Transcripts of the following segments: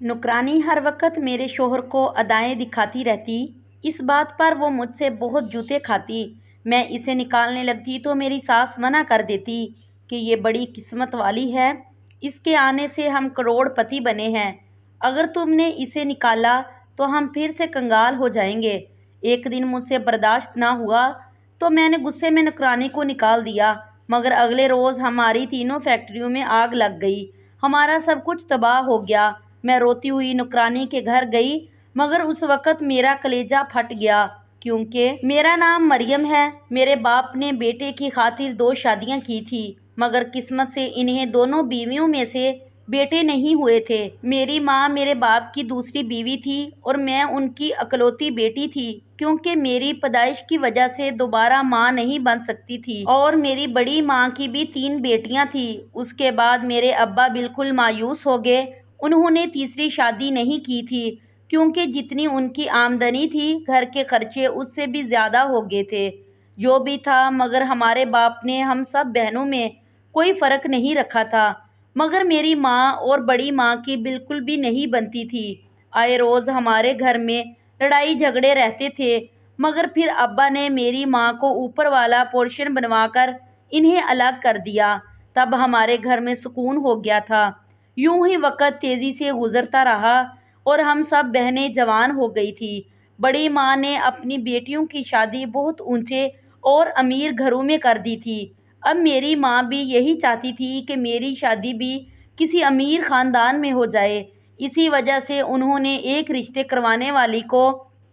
نوکرانی ہر وقت میرے شوہر کو ادائیں دکھاتی رہتی۔ اس بات پر وہ مجھ سے بہت جوتے کھاتی۔ میں اسے نکالنے لگتی تو میری ساس منع کر دیتی کہ یہ بڑی قسمت والی ہے، اس کے آنے سے ہم کروڑ پتی بنے ہیں، اگر تم نے اسے نکالا تو ہم پھر سے کنگال ہو جائیں گے۔ ایک دن مجھ سے برداشت نہ ہوا تو میں نے غصے میں نوکرانی کو نکال دیا، مگر اگلے روز ہماری تینوں فیکٹریوں میں آگ لگ گئی، ہمارا سب کچھ تباہ ہو گیا۔ میں روتی ہوئی نوکرانی کے گھر گئی، مگر اس وقت میرا کلیجہ پھٹ گیا، کیونکہ میرا نام مریم ہے۔ میرے باپ نے بیٹے کی خاطر 2 شادیاں کی تھیں، مگر قسمت سے انہیں دونوں بیویوں میں سے بیٹے نہیں ہوئے تھے۔ میری ماں میرے باپ کی دوسری بیوی تھی اور میں ان کی اکلوتی بیٹی تھی، کیونکہ میری پیدائش کی وجہ سے دوبارہ ماں نہیں بن سکتی تھی، اور میری بڑی ماں کی بھی 3 بیٹیاں تھیں۔ اس کے بعد میرے ابا بالکل مایوس ہو گئے، انہوں نے تیسری شادی نہیں کی تھی، کیونکہ جتنی ان کی آمدنی تھی گھر کے خرچے اس سے بھی زیادہ ہو گئے تھے۔ جو بھی تھا، مگر ہمارے باپ نے ہم سب بہنوں میں کوئی فرق نہیں رکھا تھا، مگر میری ماں اور بڑی ماں کی بالکل بھی نہیں بنتی تھی۔ آئے روز ہمارے گھر میں لڑائی جھگڑے رہتے تھے، مگر پھر ابا نے میری ماں کو اوپر والا پورشن بنوا کر انہیں الگ کر دیا، تب ہمارے گھر میں سکون ہو گیا تھا۔ یوں ہی وقت تیزی سے گزرتا رہا اور ہم سب بہنیں جوان ہو گئی تھیں۔ بڑی ماں نے اپنی بیٹیوں کی شادی بہت اونچے اور امیر گھروں میں کر دی تھی۔ اب میری ماں بھی یہی چاہتی تھی کہ میری شادی بھی کسی امیر خاندان میں ہو جائے، اسی وجہ سے انہوں نے ایک رشتے کروانے والی کو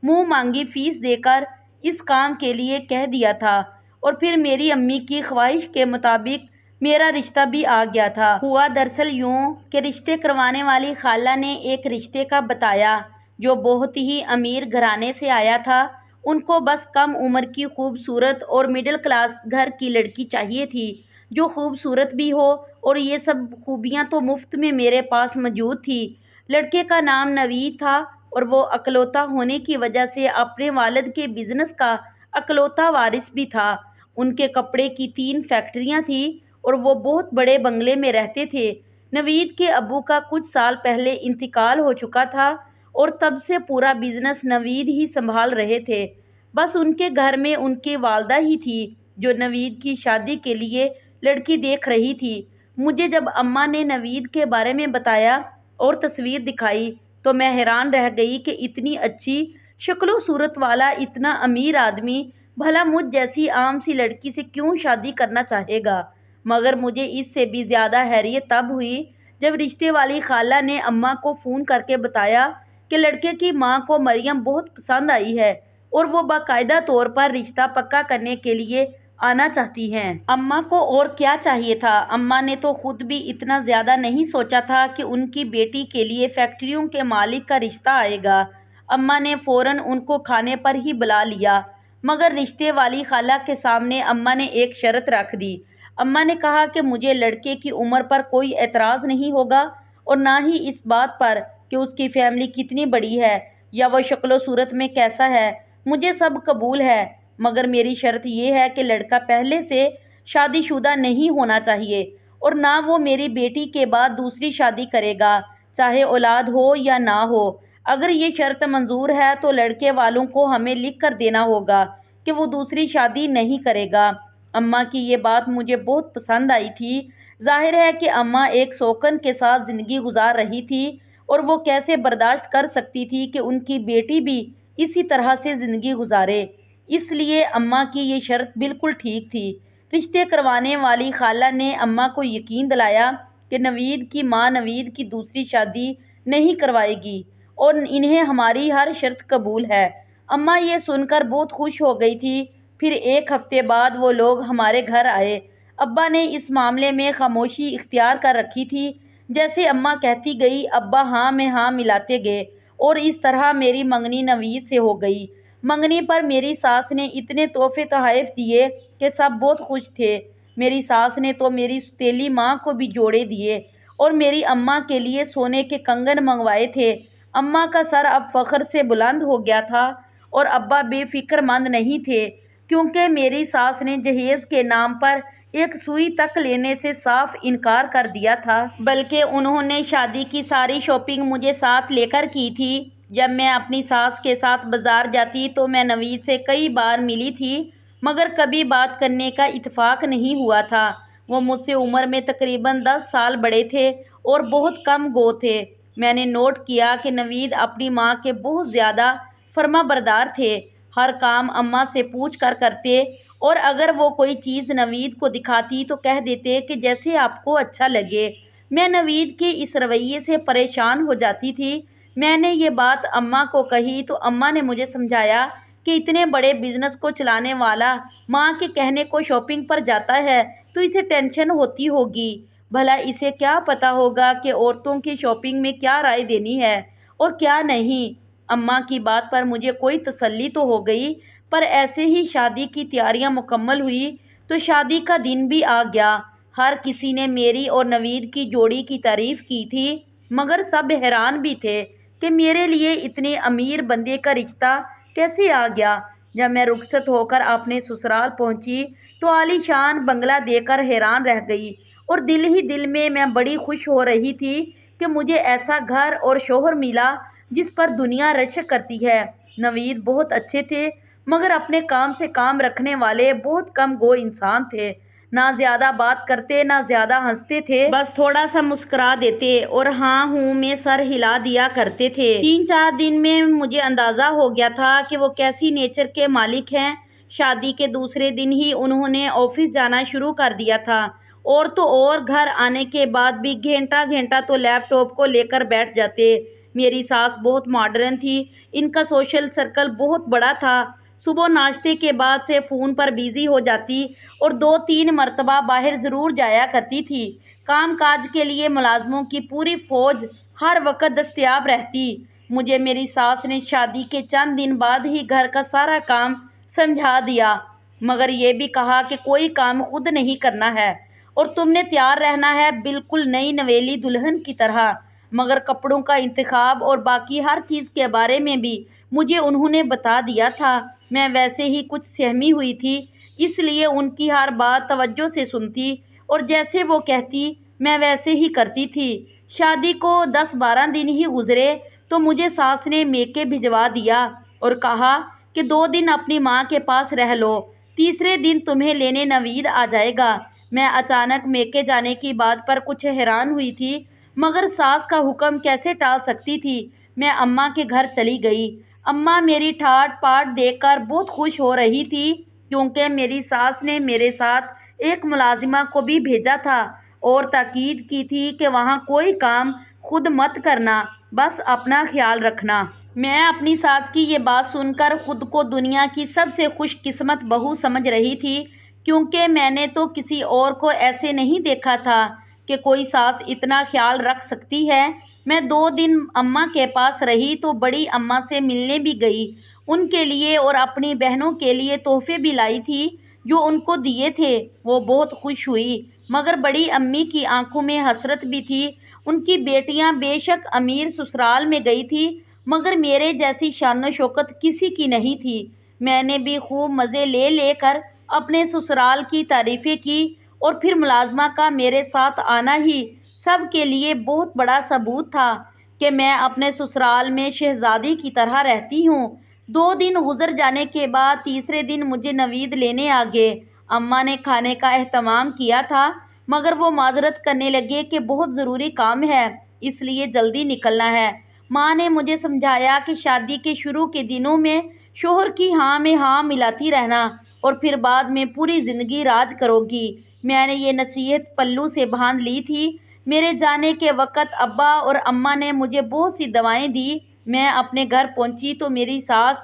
منہ مانگی فیس دے کر اس کام کے لیے کہہ دیا تھا، اور پھر میری امی کی خواہش کے مطابق میرا رشتہ بھی آ گیا تھا۔ ہوا دراصل یوں کہ رشتے کروانے والی خالہ نے ایک رشتے کا بتایا جو بہت ہی امیر گھرانے سے آیا تھا۔ ان کو بس کم عمر کی خوبصورت اور مڈل کلاس گھر کی لڑکی چاہیے تھی، جو خوبصورت بھی ہو، اور یہ سب خوبیاں تو مفت میں میرے پاس موجود تھی۔ لڑکے کا نام نوید تھا اور وہ اکلوتا ہونے کی وجہ سے اپنے والد کے بزنس کا اکلوتا وارث بھی تھا۔ ان کے کپڑے کی 3 فیکٹریاں تھیں اور وہ بہت بڑے بنگلے میں رہتے تھے۔ نوید کے ابو کا کچھ سال پہلے انتقال ہو چکا تھا اور تب سے پورا بزنس نوید ہی سنبھال رہے تھے۔ بس ان کے گھر میں ان کی والدہ ہی تھی جو نوید کی شادی کے لیے لڑکی دیکھ رہی تھی۔ مجھے جب اماں نے نوید کے بارے میں بتایا اور تصویر دکھائی تو میں حیران رہ گئی کہ اتنی اچھی شکل و صورت والا اتنا امیر آدمی بھلا مجھ جیسی عام سی لڑکی سے کیوں شادی کرنا چاہے گا؟ مگر مجھے اس سے بھی زیادہ حیرت تب ہوئی جب رشتے والی خالہ نے اماں کو فون کر کے بتایا کہ لڑکے کی ماں کو مریم بہت پسند آئی ہے اور وہ باقاعدہ طور پر رشتہ پکا کرنے کے لیے آنا چاہتی ہیں۔ اماں کو اور کیا چاہیے تھا؟ اماں نے تو خود بھی اتنا زیادہ نہیں سوچا تھا کہ ان کی بیٹی کے لیے فیکٹریوں کے مالک کا رشتہ آئے گا۔ اماں نے فوراً ان کو کھانے پر ہی بلا لیا، مگر رشتے والی خالہ کے سامنے اماں نے ایک شرط رکھ دی۔ اماں نے کہا کہ مجھے لڑکے کی عمر پر کوئی اعتراض نہیں ہوگا اور نہ ہی اس بات پر کہ اس کی فیملی کتنی بڑی ہے یا وہ شکل و صورت میں کیسا ہے، مجھے سب قبول ہے، مگر میری شرط یہ ہے کہ لڑکا پہلے سے شادی شدہ نہیں ہونا چاہیے اور نہ وہ میری بیٹی کے بعد دوسری شادی کرے گا، چاہے اولاد ہو یا نہ ہو۔ اگر یہ شرط منظور ہے تو لڑکے والوں کو ہمیں لکھ کر دینا ہوگا کہ وہ دوسری شادی نہیں کرے گا۔ اماں کی یہ بات مجھے بہت پسند آئی تھی۔ ظاہر ہے کہ اماں ایک سوکن کے ساتھ زندگی گزار رہی تھی اور وہ کیسے برداشت کر سکتی تھی کہ ان کی بیٹی بھی اسی طرح سے زندگی گزارے، اس لیے اماں کی یہ شرط بالکل ٹھیک تھی۔ رشتے کروانے والی خالہ نے اماں کو یقین دلایا کہ نوید کی ماں نوید کی دوسری شادی نہیں کروائے گی اور انہیں ہماری ہر شرط قبول ہے۔ اماں یہ سن کر بہت خوش ہو گئی تھی۔ پھر 1 ہفتے بعد وہ لوگ ہمارے گھر آئے۔ ابا نے اس معاملے میں خاموشی اختیار کر رکھی تھی۔ جیسے اماں کہتی گئی ابا ہاں میں ہاں ملاتے گئے اور اس طرح میری منگنی نوید سے ہو گئی۔ منگنی پر میری ساس نے اتنے تحفے تحائف دیے کہ سب بہت خوش تھے۔ میری ساس نے تو میری ستیلی ماں کو بھی جوڑے دیے اور میری اماں کے لیے سونے کے کنگن منگوائے تھے۔ اماں کا سر اب فخر سے بلند ہو گیا تھا اور ابا بے فکر مند نہیں تھے، کیونکہ میری ساس نے جہیز کے نام پر ایک سوئی تک لینے سے صاف انکار کر دیا تھا، بلکہ انہوں نے شادی کی ساری شاپنگ مجھے ساتھ لے کر کی تھی۔ جب میں اپنی ساس کے ساتھ بازار جاتی تو میں نوید سے کئی بار ملی تھی، مگر کبھی بات کرنے کا اتفاق نہیں ہوا تھا۔ وہ مجھ سے عمر میں تقریباً 10 سال بڑے تھے اور بہت کم گو تھے۔ میں نے نوٹ کیا کہ نوید اپنی ماں کے بہت زیادہ فرما بردار تھے، ہر کام اماں سے پوچھ کر کرتے، اور اگر وہ کوئی چیز نوید کو دکھاتی تو کہہ دیتے کہ جیسے آپ کو اچھا لگے۔ میں نوید کے اس رویے سے پریشان ہو جاتی تھی۔ میں نے یہ بات اماں کو کہی تو اماں نے مجھے سمجھایا کہ اتنے بڑے بزنس کو چلانے والا ماں کے کہنے کو شاپنگ پر جاتا ہے تو اسے ٹینشن ہوتی ہوگی، بھلا اسے کیا پتہ ہوگا کہ عورتوں کی شاپنگ میں کیا رائے دینی ہے اور کیا نہیں۔ اماں کی بات پر مجھے کوئی تسلی تو ہو گئی، پر ایسے ہی شادی کی تیاریاں مکمل ہوئی تو شادی کا دن بھی آ گیا۔ ہر کسی نے میری اور نوید کی جوڑی کی تعریف کی تھی، مگر سب حیران بھی تھے کہ میرے لیے اتنے امیر بندے کا رشتہ کیسے آ گیا۔ جب میں رخصت ہو کر اپنے سسرال پہنچی تو عالی شان بنگلہ دیکھ کر حیران رہ گئی، اور دل ہی دل میں بڑی خوش ہو رہی تھی کہ مجھے ایسا گھر اور شوہر ملا جس پر دنیا رشک کرتی ہے۔ نوید بہت اچھے تھے، مگر اپنے کام سے کام رکھنے والے بہت کم گو انسان تھے۔ نہ زیادہ بات کرتے نہ زیادہ ہنستے تھے، بس تھوڑا سا مسکرا دیتے اور ہاں ہوں میں سر ہلا دیا کرتے تھے۔ 3-4 دن میں مجھے اندازہ ہو گیا تھا کہ وہ کیسی نیچر کے مالک ہیں۔ شادی کے دوسرے دن ہی انہوں نے آفس جانا شروع کر دیا تھا، اور تو اور گھر آنے کے بعد بھی گھنٹہ گھنٹہ تو لیپ ٹاپ کو لے کر بیٹھ جاتے۔ میری ساس بہت ماڈرن تھی، ان کا سوشل سرکل بہت بڑا تھا۔ صبح ناشتے کے بعد سے فون پر بیزی ہو جاتی اور 2-3 مرتبہ باہر ضرور جایا کرتی تھی۔ کام کاج کے لیے ملازموں کی پوری فوج ہر وقت دستیاب رہتی۔ مجھے میری ساس نے شادی کے چند دن بعد ہی گھر کا سارا کام سمجھا دیا، مگر یہ بھی کہا کہ کوئی کام خود نہیں کرنا ہے اور تم نے تیار رہنا ہے بالکل نئی نویلی دلہن کی طرح۔ مگر کپڑوں کا انتخاب اور باقی ہر چیز کے بارے میں بھی مجھے انہوں نے بتا دیا تھا۔ میں ویسے ہی کچھ سہمی ہوئی تھی، اس لیے ان کی ہر بات توجہ سے سنتی اور جیسے وہ کہتی میں ویسے ہی کرتی تھی۔ شادی کو 10-12 دن ہی گزرے تو مجھے ساس نے میکے بھجوا دیا اور کہا کہ 2 دن اپنی ماں کے پاس رہ لو، تیسرے دن تمہیں لینے نوید آ جائے گا۔ میں اچانک میکے جانے کی بات پر کچھ حیران ہوئی تھی، مگر ساس کا حکم کیسے ٹال سکتی تھی۔ میں اماں کے گھر چلی گئی۔ اماں میری ٹھاٹ پاٹ دیکھ کر بہت خوش ہو رہی تھی، کیونکہ میری ساس نے میرے ساتھ ایک ملازمہ کو بھی بھیجا تھا اور تاکید کی تھی کہ وہاں کوئی کام خود مت کرنا، بس اپنا خیال رکھنا۔ میں اپنی ساس کی یہ بات سن کر خود کو دنیا کی سب سے خوش قسمت بہو سمجھ رہی تھی، کیونکہ میں نے تو کسی اور کو ایسے نہیں دیکھا تھا کہ کوئی ساس اتنا خیال رکھ سکتی ہے۔ میں 2 دن اماں کے پاس رہی تو بڑی اماں سے ملنے بھی گئی، ان کے لیے اور اپنی بہنوں کے لیے تحفے بھی لائی تھی جو ان کو دیے تھے۔ وہ بہت خوش ہوئی، مگر بڑی امی کی آنکھوں میں حسرت بھی تھی۔ ان کی بیٹیاں بے شک امیر سسرال میں گئی تھی، مگر میرے جیسی شان و شوکت کسی کی نہیں تھی۔ میں نے بھی خوب مزے لے لے کر اپنے سسرال کی تعریفیں کی، اور پھر ملازمہ کا میرے ساتھ آنا ہی سب کے لیے بہت بڑا ثبوت تھا کہ میں اپنے سسرال میں شہزادی کی طرح رہتی ہوں۔ 2 دن گزر جانے کے بعد تیسرے دن مجھے نوید لینے آ گئے۔ اماں نے کھانے کا اہتمام کیا تھا، مگر وہ معذرت کرنے لگے کہ بہت ضروری کام ہے، اس لیے جلدی نکلنا ہے۔ ماں نے مجھے سمجھایا کہ شادی کے شروع کے دنوں میں شوہر کی ہاں میں ہاں ملاتی رہنا اور پھر بعد میں پوری زندگی راج کرو گی۔ میں نے یہ نصیحت پلو سے باندھ لی تھی۔ میرے جانے کے وقت ابا اور اماں نے مجھے بہت سی دوائیں دی۔ میں اپنے گھر پہنچی تو میری ساس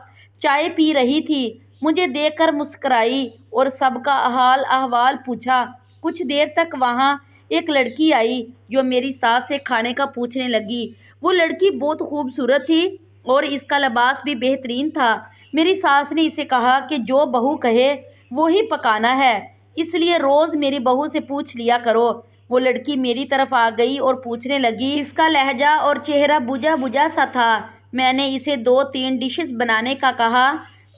چائے پی رہی تھی، مجھے دیکھ کر مسکرائی اور سب کا حال احوال پوچھا۔ کچھ دیر تک وہاں ایک لڑکی آئی جو میری ساس سے کھانے کا پوچھنے لگی۔ وہ لڑکی بہت خوبصورت تھی اور اس کا لباس بھی بہترین تھا۔ میری ساس نے اسے کہا کہ جو بہو کہے وہی پکانا ہے، اس لیے روز میری بہو سے پوچھ لیا کرو۔ وہ لڑکی میری طرف آ گئی اور پوچھنے لگی۔ اس کا لہجہ اور چہرہ بجھا بجھا سا تھا۔ میں نے اسے 2-3 ڈشز بنانے کا کہا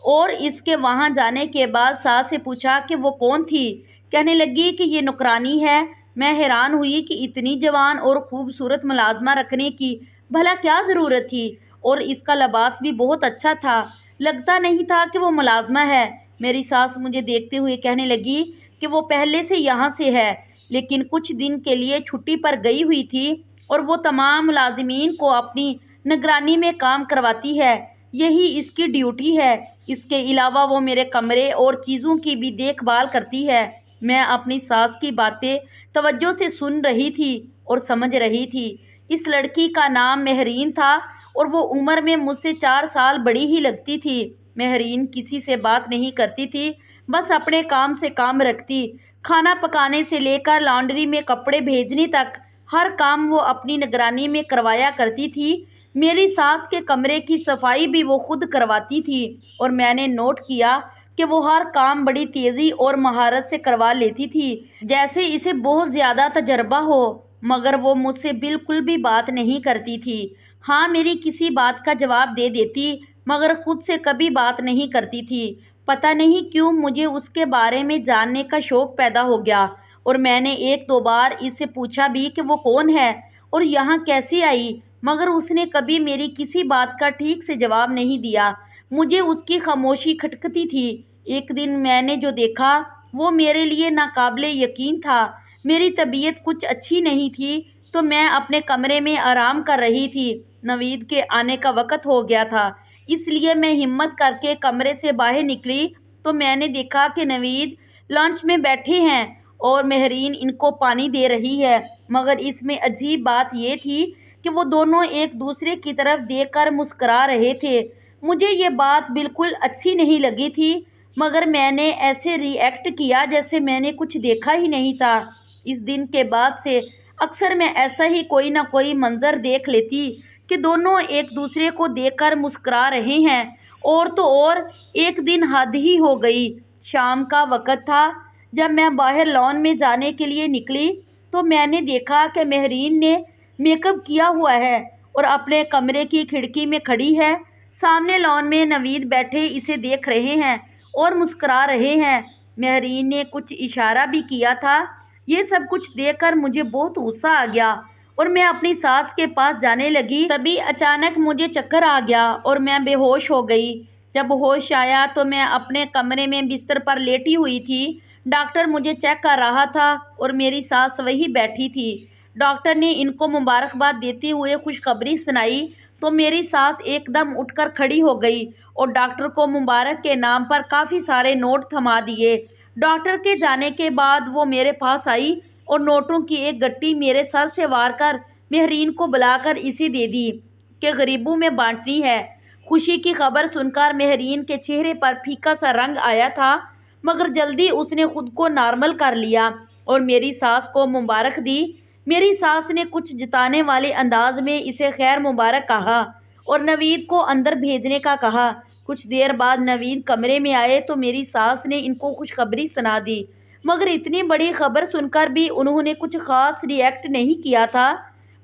اور اس کے وہاں جانے کے بعد ساس سے پوچھا کہ وہ کون تھی، کہنے لگی کہ یہ نوکرانی ہے۔ میں حیران ہوئی کہ اتنی جوان اور خوبصورت ملازمہ رکھنے کی بھلا کیا ضرورت تھی، اور اس کا لباس بھی بہت اچھا تھا، لگتا نہیں تھا کہ وہ ملازمہ ہے۔ میری ساس مجھے دیکھتے ہوئے کہنے لگی کہ وہ پہلے سے یہاں سے ہے، لیکن کچھ دن کے لیے چھٹی پر گئی ہوئی تھی، اور وہ تمام ملازمین کو اپنی نگرانی میں کام کرواتی ہے۔ یہی اس کی ڈیوٹی ہے۔ اس کے علاوہ وہ میرے کمرے اور چیزوں کی بھی دیکھ بھال کرتی ہے۔ میں اپنی ساس کی باتیں توجہ سے سن رہی تھی اور سمجھ رہی تھی۔ اس لڑکی کا نام مہرین تھا، اور وہ عمر میں مجھ سے 4 سال بڑی ہی لگتی تھی۔ مہرین کسی سے بات نہیں کرتی تھی، بس اپنے کام سے کام رکھتی۔ کھانا پکانے سے لے کر لانڈری میں کپڑے بھیجنے تک ہر کام وہ اپنی نگرانی میں کروایا کرتی تھی۔ میری ساس کے کمرے کی صفائی بھی وہ خود کرواتی تھی، اور میں نے نوٹ کیا کہ وہ ہر کام بڑی تیزی اور مہارت سے کروا لیتی تھی، جیسے اسے بہت زیادہ تجربہ ہو۔ مگر وہ مجھ سے بالکل بھی بات نہیں کرتی تھی۔ ہاں، میری کسی بات کا جواب دے دیتی، مگر خود سے کبھی بات نہیں کرتی تھی۔ پتہ نہیں کیوں مجھے اس کے بارے میں جاننے کا شوق پیدا ہو گیا، اور میں نے 1-2 بار اس سے پوچھا بھی کہ وہ کون ہے اور یہاں کیسے آئی، مگر اس نے کبھی میری کسی بات کا ٹھیک سے جواب نہیں دیا۔ مجھے اس کی خاموشی کھٹکتی تھی۔ ایک دن میں نے جو دیکھا وہ میرے لیے ناقابل یقین تھا۔ میری طبیعت کچھ اچھی نہیں تھی، تو میں اپنے کمرے میں آرام کر رہی تھی۔ نوید کے آنے کا وقت ہو گیا تھا، اس لیے میں ہمت کر کے کمرے سے باہر نکلی تو میں نے دیکھا کہ نوید لانچ میں بیٹھے ہیں اور مہرین ان کو پانی دے رہی ہے، مگر اس میں عجیب بات یہ تھی کہ وہ دونوں ایک دوسرے کی طرف دیکھ کر مسکرا رہے تھے۔ مجھے یہ بات بالکل اچھی نہیں لگی تھی، مگر میں نے ایسے ری ایکٹ کیا جیسے میں نے کچھ دیکھا ہی نہیں تھا۔ اس دن کے بعد سے اکثر میں ایسا ہی کوئی نہ کوئی منظر دیکھ لیتی کہ دونوں ایک دوسرے کو دیکھ کر مسکرا رہے ہیں، اور تو اور ایک دن حد ہی ہو گئی۔ شام کا وقت تھا۔ جب میں باہر لان میں جانے کے لیے نکلی تو میں نے دیکھا کہ مہرین نے میک اپ کیا ہوا ہے اور اپنے کمرے کی کھڑکی میں کھڑی ہے۔ سامنے لان میں نوید بیٹھے اسے دیکھ رہے ہیں اور مسکرا رہے ہیں۔ مہرین نے کچھ اشارہ بھی کیا تھا۔ یہ سب کچھ دیکھ کر مجھے بہت غصہ آ گیا اور میں اپنی ساس کے پاس جانے لگی۔ تبھی اچانک مجھے چکر آ گیا اور میں بے ہوش ہو گئی۔ جب ہوش آیا تو میں اپنے کمرے میں بستر پر لیٹی ہوئی تھی۔ ڈاکٹر مجھے چیک کر رہا تھا اور میری ساس وہیں بیٹھی تھی۔ ڈاکٹر نے ان کو مبارکباد دیتے ہوئے خوشخبری سنائی تو میری ساس ایک دم اٹھ کر کھڑی ہو گئی اور ڈاکٹر کو مبارک کے نام پر کافی سارے نوٹ تھما دیے۔ ڈاکٹر کے جانے کے بعد وہ میرے پاس آئی اور نوٹوں کی ایک گٹی میرے سر سے وار کر مہرین کو بلا کر اسے دے دی کہ غریبوں میں بانٹنی ہے۔ خوشی کی خبر سن کر مہرین کے چہرے پر پھیکا سا رنگ آیا تھا، مگر جلدی اس نے خود کو نارمل کر لیا اور میری ساس کو مبارک دی۔ میری ساس نے کچھ جتانے والے انداز میں اسے خیر مبارک کہا اور نوید کو اندر بھیجنے کا کہا۔ کچھ دیر بعد نوید کمرے میں آئے تو میری ساس نے ان کو خوشخبری سنا دی، مگر اتنی بڑی خبر سن کر بھی انہوں نے کچھ خاص ری ایکٹ نہیں کیا تھا۔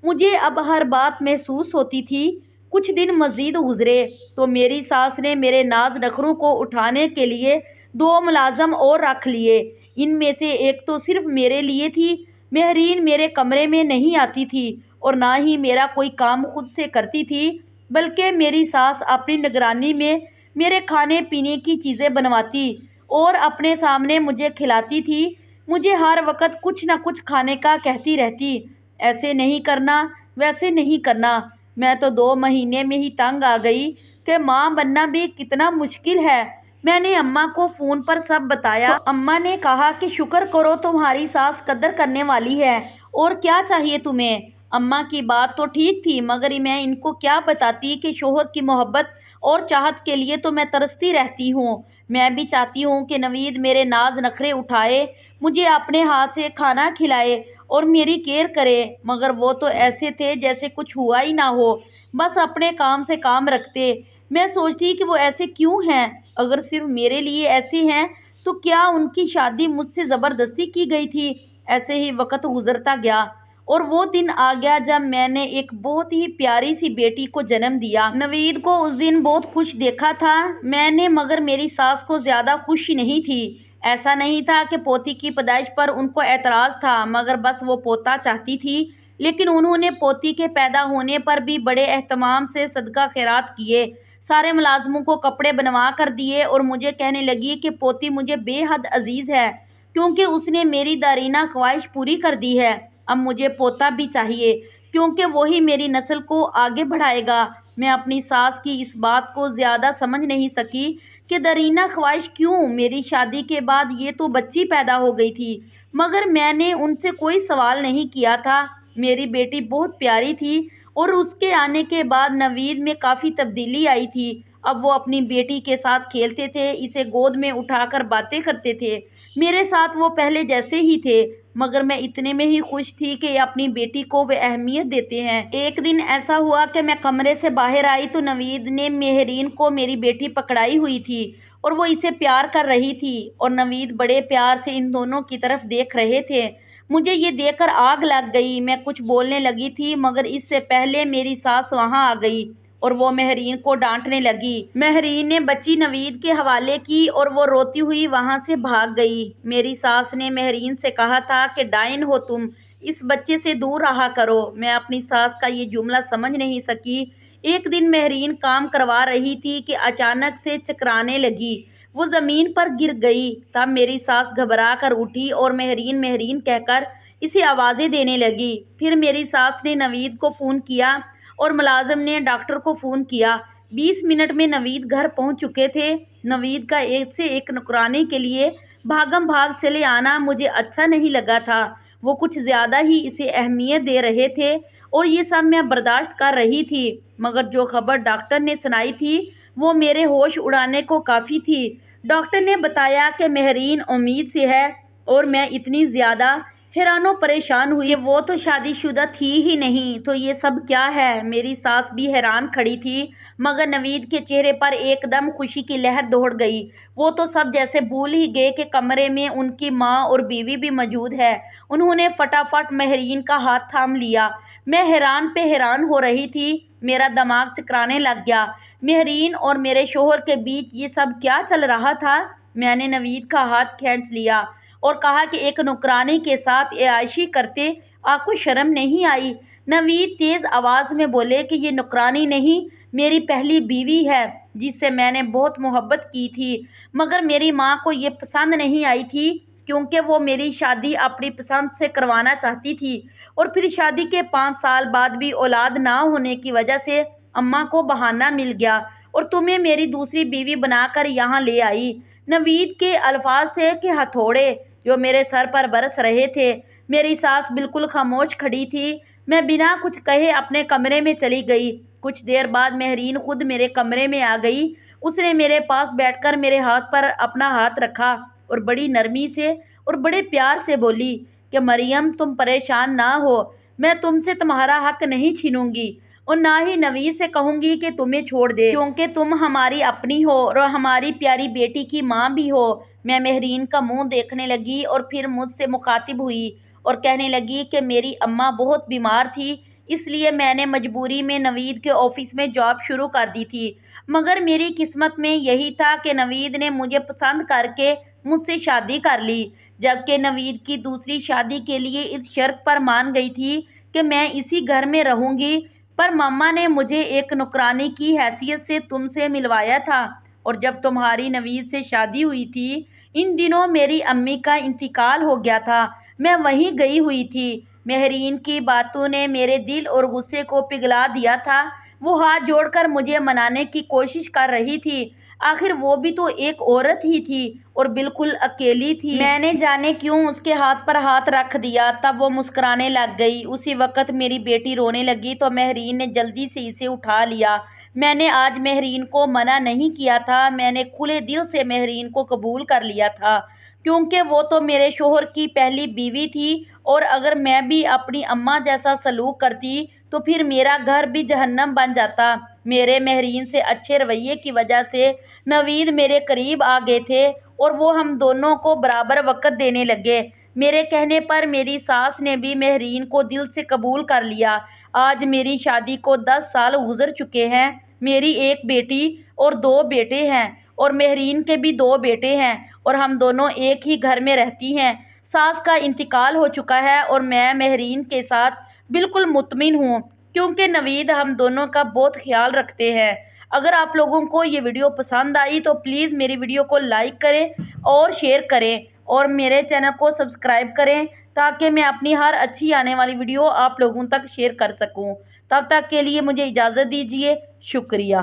مجھے اب ہر بات محسوس ہوتی تھی۔ کچھ دن مزید گزرے تو میری ساس نے میرے ناز نخروں کو اٹھانے کے لیے 2 ملازم اور رکھ لیے۔ ان میں سے ایک تو صرف میرے لیے تھی۔ مہرین میرے کمرے میں نہیں آتی تھی اور نہ ہی میرا کوئی کام خود سے کرتی تھی، بلکہ میری ساس اپنی نگرانی میں میرے کھانے پینے کی چیزیں بنواتی اور اپنے سامنے مجھے کھلاتی تھی۔ مجھے ہر وقت کچھ نہ کچھ کھانے کا کہتی رہتی، ایسے نہیں کرنا، ویسے نہیں کرنا۔ میں تو 2 مہینے میں ہی تنگ آ گئی کہ ماں بننا بھی کتنا مشکل ہے۔ میں نے اماں کو فون پر سب بتایا تو اماں نے کہا کہ شکر کرو تمہاری ساس قدر کرنے والی ہے، اور کیا چاہیے تمہیں۔ اماں کی بات تو ٹھیک تھی، مگر میں ان کو کیا بتاتی کہ شوہر کی محبت اور چاہت کے لیے تو میں ترستی رہتی ہوں۔ میں بھی چاہتی ہوں کہ نوید میرے ناز نخرے اٹھائے، مجھے اپنے ہاتھ سے کھانا کھلائے اور میری کیئر کرے، مگر وہ تو ایسے تھے جیسے کچھ ہوا ہی نہ ہو، بس اپنے کام سے کام رکھتے۔ میں سوچتی کہ وہ ایسے کیوں ہیں؟ اگر صرف میرے لیے ایسے ہیں تو کیا ان کی شادی مجھ سے زبردستی کی گئی تھی؟ ایسے ہی وقت گزرتا گیا اور وہ دن آ گیا جب میں نے ایک بہت ہی پیاری سی بیٹی کو جنم دیا۔ نوید کو اس دن بہت خوش دیکھا تھا میں نے، مگر میری ساس کو زیادہ خوش نہیں تھی۔ ایسا نہیں تھا کہ پوتی کی پیدائش پر ان کو اعتراض تھا، مگر بس وہ پوتا چاہتی تھی۔ لیکن انہوں نے پوتی کے پیدا ہونے پر بھی بڑے اہتمام سے صدقہ خیرات کیے، سارے ملازموں کو کپڑے بنوا کر دیے، اور مجھے کہنے لگی کہ پوتی مجھے بے حد عزیز ہے کیونکہ اس نے میری دیرینہ خواہش پوری کر دی ہے۔ اب مجھے پوتا بھی چاہیے کیونکہ وہی میری نسل کو آگے بڑھائے گا۔ میں اپنی ساس کی اس بات کو زیادہ سمجھ نہیں سکی کہ دیرینہ خواہش کیوں، میری شادی کے بعد یہ تو بچی پیدا ہو گئی تھی، مگر میں نے ان سے کوئی سوال نہیں کیا تھا۔ میری بیٹی بہت پیاری تھی اور اس کے آنے کے بعد نوید میں کافی تبدیلی آئی تھی۔ اب وہ اپنی بیٹی کے ساتھ کھیلتے تھے، اسے گود میں اٹھا کر باتیں کرتے تھے۔ میرے ساتھ وہ پہلے جیسے ہی تھے، مگر میں اتنے میں ہی خوش تھی کہ اپنی بیٹی کو وہ اہمیت دیتے ہیں۔ ایک دن ایسا ہوا کہ میں کمرے سے باہر آئی تو نوید نے مہرین کو میری بیٹی پکڑائی ہوئی تھی اور وہ اسے پیار کر رہی تھی، اور نوید بڑے پیار سے ان دونوں کی طرف دیکھ رہے تھے۔ مجھے یہ دیکھ کر آگ لگ گئی۔ میں کچھ بولنے لگی تھی، مگر اس سے پہلے میری ساس وہاں آ گئی اور وہ مہرین کو ڈانٹنے لگی۔ مہرین نے بچی نوید کے حوالے کی اور وہ روتی ہوئی وہاں سے بھاگ گئی۔ میری ساس نے مہرین سے کہا تھا کہ ڈائن ہو تم، اس بچے سے دور رہا کرو۔ میں اپنی ساس کا یہ جملہ سمجھ نہیں سکی۔ ایک دن مہرین کام کروا رہی تھی کہ اچانک سے چکرانے لگی، وہ زمین پر گر گئی۔ تب میری ساس گھبرا کر اٹھی اور مہرین مہرین کہہ کر اسے آوازیں دینے لگی۔ پھر میری ساس نے نوید کو فون کیا اور ملازم نے ڈاکٹر کو فون کیا۔ 20 منٹ میں نوید گھر پہنچ چکے تھے۔ نوید کا ایک سے ایک نوکرانی کے لیے بھاگم بھاگ چلے آنا مجھے اچھا نہیں لگا تھا۔ وہ کچھ زیادہ ہی اسے اہمیت دے رہے تھے اور یہ سب میں برداشت کر رہی تھی، مگر جو خبر ڈاکٹر نے سنائی تھی وہ میرے ہوش اڑانے کو کافی تھی۔ ڈاکٹر نے بتایا کہ مہرین امید سے ہے، اور میں اتنی زیادہ حیران و پریشان ہوئی کہ وہ تو شادی شدہ تھی ہی نہیں، تو یہ سب کیا ہے؟ میری ساس بھی حیران کھڑی تھی، مگر نوید کے چہرے پر ایک دم خوشی کی لہر دوڑ گئی۔ وہ تو سب جیسے بھول ہی گئے کہ کمرے میں ان کی ماں اور بیوی بھی موجود ہے۔ انہوں نے فٹافٹ مہرین کا ہاتھ تھام لیا۔ میں حیران پہ حیران ہو رہی تھی، میرا دماغ چکرانے لگ گیا۔ مہرین اور میرے شوہر کے بیچ یہ سب کیا چل رہا تھا؟ میں نے نوید کا ہاتھ کھینچ لیا اور کہا کہ ایک نوکرانی کے ساتھ عیاشی کرتے آپ کو شرم نہیں آئی؟ نوید تیز آواز میں بولے کہ یہ نوکرانی نہیں، میری پہلی بیوی ہے جس سے میں نے بہت محبت کی تھی، مگر میری ماں کو یہ پسند نہیں آئی تھی کیونکہ وہ میری شادی اپنی پسند سے کروانا چاہتی تھی، اور پھر شادی کے 5 سال بعد بھی اولاد نہ ہونے کی وجہ سے اماں کو بہانہ مل گیا اور تمہیں میری دوسری بیوی بنا کر یہاں لے آئی۔ نوید کے الفاظ تھے کہ ہتھوڑے جو میرے سر پر برس رہے تھے۔ میری ساس بالکل خاموش کھڑی تھی۔ میں بنا کچھ کہے اپنے کمرے میں چلی گئی۔ کچھ دیر بعد مہرین خود میرے کمرے میں آ گئی۔ اس نے میرے پاس بیٹھ کر میرے ہاتھ پر اپنا ہاتھ رکھا اور بڑی نرمی سے اور بڑے پیار سے بولی کہ مریم تم پریشان نہ ہو، میں تم سے تمہارا حق نہیں چھینوں گی، اور نہ ہی نوید سے کہوں گی کہ تمہیں چھوڑ دے، کیونکہ تم ہماری اپنی ہو اور ہماری پیاری بیٹی کی ماں بھی ہو۔ میں مہرین کا منہ دیکھنے لگی اور پھر مجھ سے مخاطب ہوئی اور کہنے لگی کہ میری اماں بہت بیمار تھی، اس لیے میں نے مجبوری میں نوید کے آفس میں جاب شروع کر دی تھی، مگر میری قسمت میں یہی تھا کہ نوید نے مجھے پسند کر کے مجھ سے شادی کر لی، جبکہ نوید کی دوسری شادی کے لیے اس شرط پر مان گئی تھی کہ میں اسی گھر میں رہوں گی، پر ماما نے مجھے ایک نوکرانی کی حیثیت سے تم سے ملوایا تھا، اور جب تمہاری نوید سے شادی ہوئی تھی، ان دنوں میری امی کا انتقال ہو گیا تھا، میں وہیں گئی ہوئی تھی۔ مہرین کی باتوں نے میرے دل اور غصے کو پگھلا دیا تھا۔ وہ ہاتھ جوڑ کر مجھے منانے کی کوشش کر رہی تھی، آخر وہ بھی تو ایک عورت ہی تھی اور بالکل اکیلی تھی۔ میں نے جانے کیوں اس کے ہاتھ پر ہاتھ رکھ دیا، تب وہ مسکرانے لگ گئی۔ اسی وقت میری بیٹی رونے لگی تو مہرین نے جلدی سے اسے اٹھا لیا۔ میں نے آج مہرین کو منع نہیں کیا تھا، میں نے کھلے دل سے مہرین کو قبول کر لیا تھا، کیونکہ وہ تو میرے شوہر کی پہلی بیوی تھی، اور اگر میں بھی اپنی اماں جیسا سلوک کرتی تو پھر میرا گھر بھی جہنم بن جاتا۔ میرے مہرین سے اچھے رویے کی وجہ سے نوید میرے قریب آ گئے تھے اور وہ ہم دونوں کو برابر وقت دینے لگے۔ میرے کہنے پر میری ساس نے بھی مہرین کو دل سے قبول کر لیا۔ آج میری شادی کو 10 سال گزر چکے ہیں۔ میری ایک بیٹی اور 2 بیٹے ہیں، اور مہرین کے بھی 2 بیٹے ہیں، اور ہم دونوں ایک ہی گھر میں رہتی ہیں۔ ساس کا انتقال ہو چکا ہے اور میں مہرین کے ساتھ بالکل مطمئن ہوں کیونکہ نوید ہم دونوں کا بہت خیال رکھتے ہیں۔ اگر آپ لوگوں کو یہ ویڈیو پسند آئی تو پلیز میری ویڈیو کو لائک کریں اور شیئر کریں اور میرے چینل کو سبسکرائب کریں تاکہ میں اپنی ہر اچھی آنے والی ویڈیو آپ لوگوں تک شیئر کر سکوں۔ تب تک کے لیے مجھے اجازت دیجیے۔ شکریہ۔